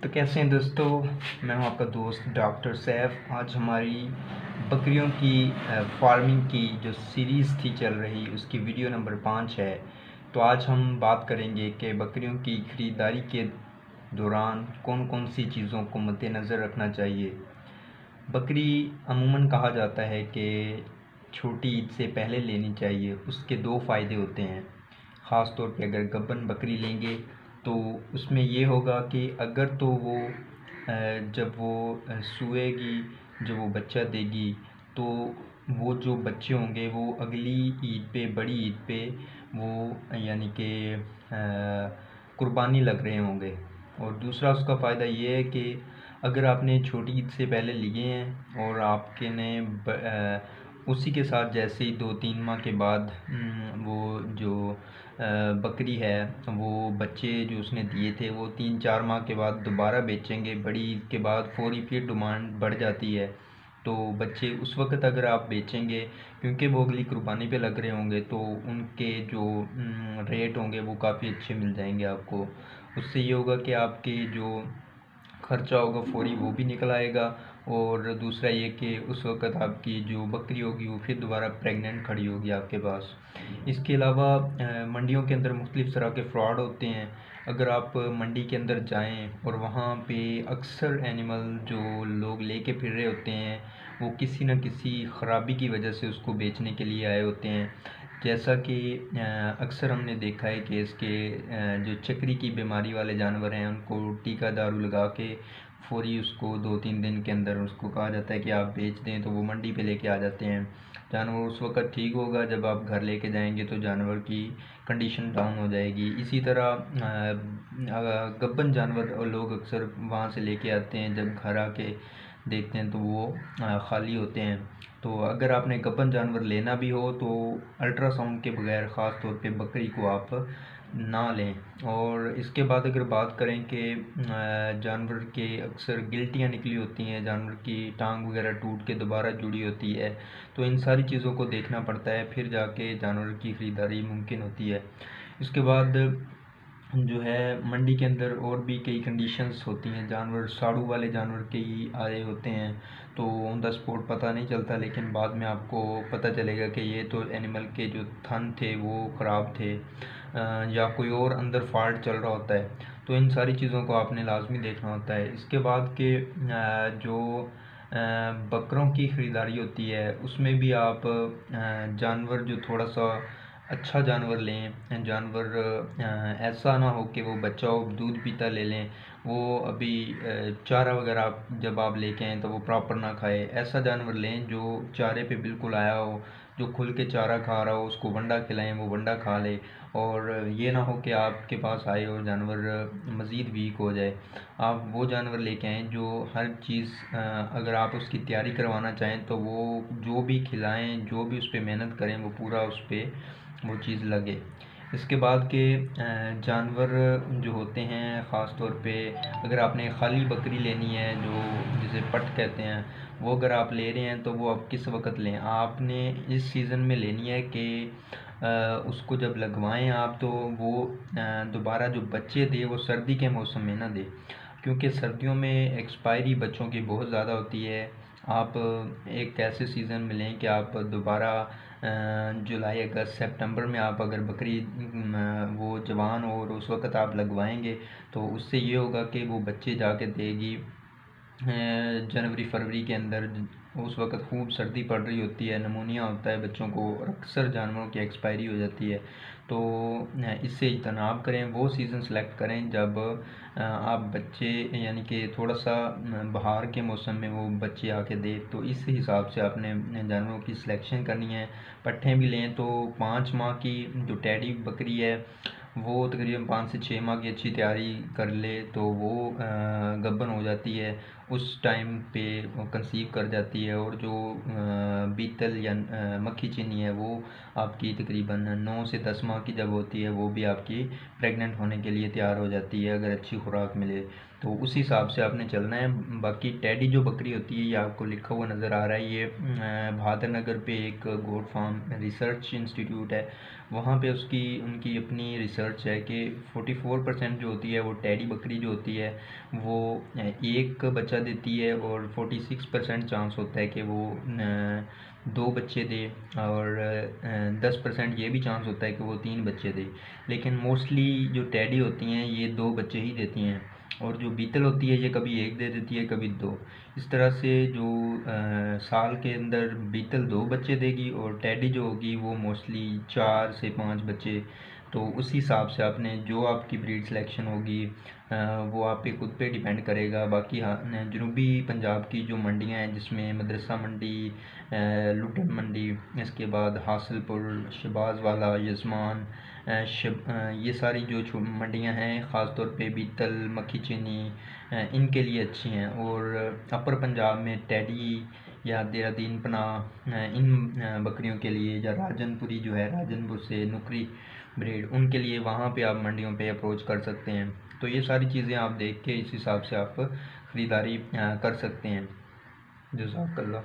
तो कैसे हैं दोस्तों। मैं हूं आपका दोस्त डॉक्टर सैफ। आज हमारी बकरियों की फार्मिंग की जो सीरीज़ थी चल रही, उसकी वीडियो नंबर 5 है। तो आज हम बात करेंगे कि बकरियों की ख़रीदारी के दौरान कौन कौन सी चीज़ों को मद्देनज़र रखना चाहिए। बकरी अमूमन कहा जाता है कि छोटी ईद से पहले लेनी चाहिए। उसके दो फ़ायदे होते हैं। ख़ास तौर पे अगर गब्बन बकरी लेंगे तो उसमें ये होगा कि अगर तो वो जब वो सूएगी, जब वो बच्चा देगी, तो वो जो बच्चे होंगे वो अगली ईद पे, बड़ी ईद पे वो यानी कि कुर्बानी लग रहे होंगे। और दूसरा उसका फ़ायदा ये है कि अगर आपने छोटी ईद से पहले लिए हैं और आपके ने उसी के साथ जैसे ही 2-3 माह के बाद वो जो बकरी है, वो बच्चे जो उसने दिए थे वो 3-4 माह के बाद दोबारा बेचेंगे, बड़ी ईद के बाद फौरी फिर डिमांड बढ़ जाती है। तो बच्चे उस वक्त अगर आप बेचेंगे, क्योंकि वो अगली कुर्बानी पे लग रहे होंगे, तो उनके जो रेट होंगे वो काफ़ी अच्छे मिल जाएंगे आपको। उससे ये होगा कि आपके जो खर्चा होगा फौरी वो भी निकल आएगा। और दूसरा ये कि उस वक्त आपकी जो बकरी होगी वो फिर दोबारा प्रेग्नेंट खड़ी होगी आपके पास। इसके अलावा मंडियों के अंदर मुख्तलिफ़ तरह के फ्रॉड होते हैं। अगर आप मंडी के अंदर जाएं और वहाँ पे अक्सर एनिमल जो लोग लेके फिर रहे होते हैं, वो किसी न किसी ख़राबी की वजह से उसको बेचने के लिए आए होते हैं। जैसा कि अक्सर हमने देखा है कि इसके जो चक्री की बीमारी वाले जानवर हैं उनको टीका दारू लगा के फौरी उसको 2-3 दिन के अंदर उसको कहा जाता है कि आप बेच दें, तो वो मंडी पे लेके आ जाते हैं। जानवर उस वक्त ठीक होगा, जब आप घर लेके जाएंगे तो जानवर की कंडीशन डाउन हो जाएगी। इसी तरह गब्बन जानवर और लोग अक्सर वहाँ से लेके आते हैं, जब घर आके देखते हैं तो वो ख़ाली होते हैं। तो अगर आपने गब्बन जानवर लेना भी हो तो अल्ट्रासाउंड के बगैर ख़ास तौर पे बकरी को आप ना लें। और इसके बाद अगर बात करें कि जानवर के अक्सर गिल्टियाँ निकली होती हैं, जानवर की टांग वगैरह टूट के दोबारा जुड़ी होती है, तो इन सारी चीज़ों को देखना पड़ता है, फिर जाके जानवर की ख़रीदारी मुमकिन होती है। इसके बाद जो है मंडी के अंदर और भी कई कंडीशंस होती हैं। जानवर साड़ू वाले जानवर के ही आए होते हैं, तो ऑन द स्पॉट पता नहीं चलता, लेकिन बाद में आपको पता चलेगा कि ये तो एनिमल के जो थन थे वो ख़राब थे, या कोई और अंदर फॉल्ट चल रहा होता है। तो इन सारी चीज़ों को आपने लाजमी देखना होता है। इसके बाद के जो बकरों की ख़रीदारी होती है उसमें भी आप जानवर जो थोड़ा सा अच्छा जानवर लें। जानवर ऐसा ना हो कि वो बच्चा हो दूध पीता ले लें, वो अभी चारा वगैरह जब आप लेके आएँ तो वो प्रॉपर ना खाए। ऐसा जानवर लें जो चारे पे बिल्कुल आया हो, जो खुल के चारा खा रहा हो, उसको वंडा खिलाएं वो वंडा खा ले। और ये ना हो कि आपके पास आए और जानवर मज़ीद वीक हो जाए। आप वो जानवर लेके आएँ जो हर चीज़ अगर आप उसकी तैयारी करवाना चाहें तो वो जो भी खिलाएं, जो भी उस पर मेहनत करें, वो पूरा उस पर वो चीज़ लगे। इसके बाद के जानवर जो होते हैं, ख़ास तौर पे अगर आपने खाली बकरी लेनी है जो जिसे पट कहते हैं, वो अगर आप ले रहे हैं तो वो आप किस वक्त लें। आपने इस सीज़न में लेनी है कि उसको जब लगवाएं आप तो वो दोबारा जो बच्चे दे वो सर्दी के मौसम में ना दे, क्योंकि सर्दियों में एक्सपायरी बच्चों की बहुत ज़्यादा होती है। आप एक ऐसे सीज़न में लें कि आप दोबारा जुलाई अगस्त सितंबर में आप अगर बकरी वो जवान हो और उस वक्त आप लगवाएंगे तो उससे ये होगा कि वो बच्चे जाके देगी जनवरी फरवरी के अंदर। उस वक्त खूब सर्दी पड़ रही होती है, नमूनिया होता है बच्चों को, और अक्सर जानवरों की एक्सपायरी हो जाती है। तो इससे इजतनाब करें, वो सीज़न सेलेक्ट करें जब आप बच्चे यानी कि थोड़ा सा बाहर के मौसम में वो बच्चे आके दे, तो इस हिसाब से आपने जानवरों की सिलेक्शन करनी है। पट्ठे भी लें तो 5 माह की जो टैडी बकरी है वो तकरीबन 5 से 6 माह की अच्छी तैयारी कर ले तो वो गब्बन हो जाती है। उस टाइम पे वो कंसीव कर जाती है, और जो बीतल या मक्खी चीनी है वो आपकी तकरीबन 9 से 10 माह की जब होती है वो भी आपकी प्रेग्नेंट होने के लिए तैयार हो जाती है, अगर अच्छी खुराक मिले तो उस हिसाब से आपने चलना है। बाकी टैडी जो बकरी होती है, ये आपको लिखा हुआ नज़र आ रहा है, ये भादर नगर पे एक गोट फार्म रिसर्च इंस्टीट्यूट है, वहाँ पे उसकी उनकी अपनी रिसर्च है कि 44% जो होती है वो टेडी बकरी जो होती है वो एक बच्चा देती है, और 46% चांस होता है कि वो दो बच्चे दे, और 10% ये भी चांस होता है कि वो तीन बच्चे दे। लेकिन मोस्टली जो टेडी होती हैं ये दो बच्चे ही देती हैं, और जो बीतल होती है ये कभी एक दे देती है कभी दो। इस तरह से जो साल के अंदर बीतल दो बच्चे देगी, और टेडी जो होगी वो मोस्टली 4 से 5 बच्चे। तो उसी हिसाब से आपने जो आपकी ब्रीड सिलेक्शन होगी वो आप पे खुद पे डिपेंड करेगा। बाकी हाँ, जनूबी पंजाब की जो मंडियाँ हैं जिसमें मदरसा मंडी, लुटन मंडी, इसके बाद हासिलपुर, शहबाज वाला, यजमान, ये सारी जो मंडियाँ हैं ख़ास तौर पे बीतल, मक्खी चीनी, इनके लिए अच्छी हैं। और अपर पंजाब में टेडी या देहरादीन पनाह, इन बकरियों के लिए, या राजनपुरी जो है राजनपुर से नुकरी ब्रीड, उनके लिए वहाँ पे आप मंडियों पे अप्रोच कर सकते हैं। तो ये सारी चीज़ें आप देख के इस हिसाब से आप ख़रीदारी कर सकते हैं। जज़ाकल्लाह।